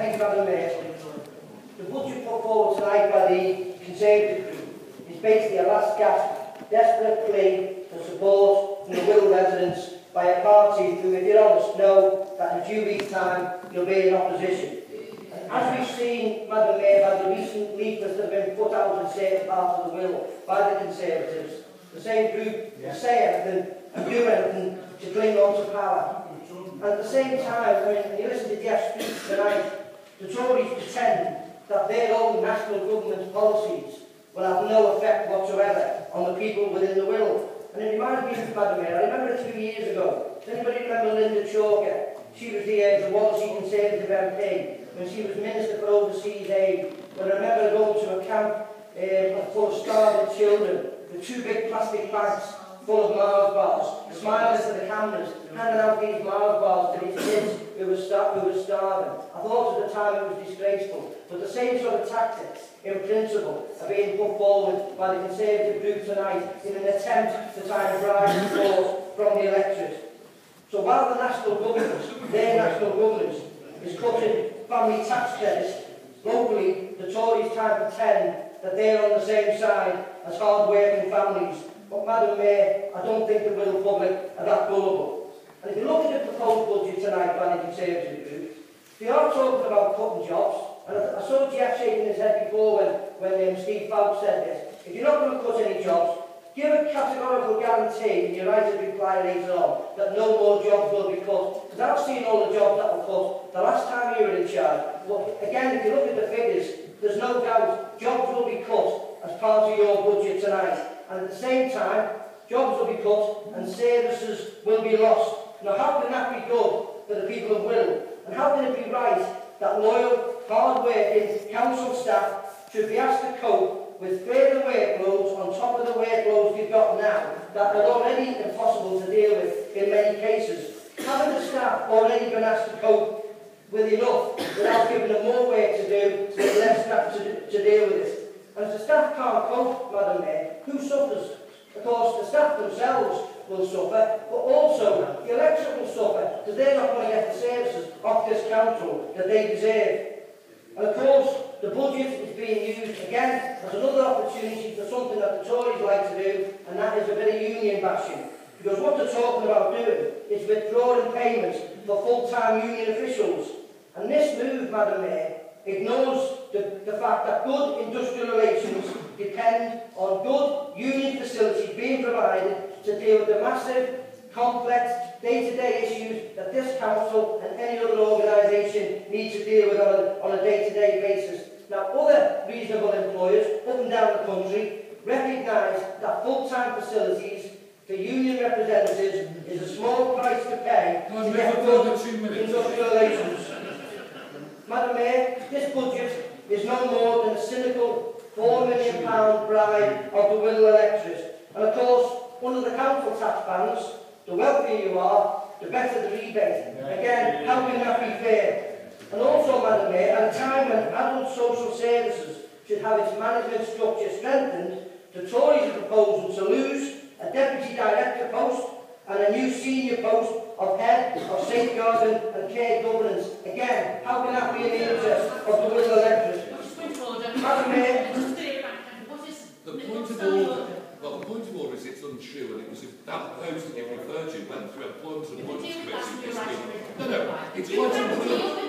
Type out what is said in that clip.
Thank you, Madam Mayor. The budget put forward tonight by the Conservative group is basically a last gasp, desperate plea for support from the Wirral residents by a party who, if you're honest, know that in a few weeks' time you'll be in opposition. And as we've seen, Madam Mayor, by the recent leaflets that have been put out in certain parts of the Wirral by the Conservatives, the same group will say anything and do anything to cling on to power. And at the same time, when you listen to Jeff's speech tonight, the Tories pretend that their own national government policies will have no effect whatsoever on the people within the Wirral. And it reminds me of Madam Mayor, I remember a few years ago, does anybody remember Linda Chalker? She was the Wallasey Conservative MP when she was Minister for Overseas Aid. When I remember going to a camp full of starving children with 2 big plastic bags full of Mars bars, smiling to the cameras, handing out these Mars bars to these kids who were starving. I thought at the time it was disgraceful, but the same sort of tactics, in principle, are being put forward by the Conservative group tonight in an attempt to try and drive support from the electorate. So while the national government, their national government, is cutting family tax credits, locally the Tories try to pretend that they're on the same side as hard-working families. But Madam Mayor, I don't think the Wirral public are that gullible. And if you look at the proposed budget tonight by the Conservative group, they are talking about cutting jobs. And I saw Jeff shaking his head before when Steve Fowles said this. If you're not going to cut any jobs, give a categorical guarantee in your right to reply later on that no more jobs will be cut. Because I've seen all the jobs that were cut the last time you were in charge. But again, if you look at the figures, there's no doubt jobs will be cut as part of your budget tonight. And at the same time, jobs will be cut and services will be lost. Now, how can that be good for the people of Wirral? And how can it be right that loyal, hard-working council staff should be asked to cope with further workloads on top of the workloads they've got now that are already impossible to deal with in many cases? Haven't the staff already been asked to cope with enough without giving them more work to do with less staff to deal with it? And if the staff can't cope, Madam Mayor, who suffers? Of course, the staff themselves will suffer, but also the electorate will suffer because they're not going to get the services off this council that they deserve. And of course, the budget is being used again as another opportunity for something that the Tories like to do, and that is a bit of union bashing. Because what they're talking about doing is withdrawing payments for full-time union officials. And this move, Madam Mayor, ignores the fact that good industrial relations depend on good union facilities being provided to deal with the massive, complex, day-to-day issues that this council and any other organisation needs to deal with on a day-to-day basis. Now, other reasonable employers up and down the country recognise that full-time facilities for union representatives is a small price to pay to get good industrial relations. Madam Mayor, this budget is no more than a cynical £4 million bribe of the Wirral electorate. And of course, under the council tax bans, the wealthier you are, the better the rebate. Again, how can that be fair? And also, Madam Mayor, at a time when adult social services should have its management structure strengthened, the Tories are proposing to lose a deputy director post and a new senior post of head of safeguarding and care governance. Again, how can that be in the interest of the Wirral electorate? Madam Mayor, the point of order is it's untrue, and it was that post that you referred to went through appointments and appointments committee this week. No, it's quite untrue.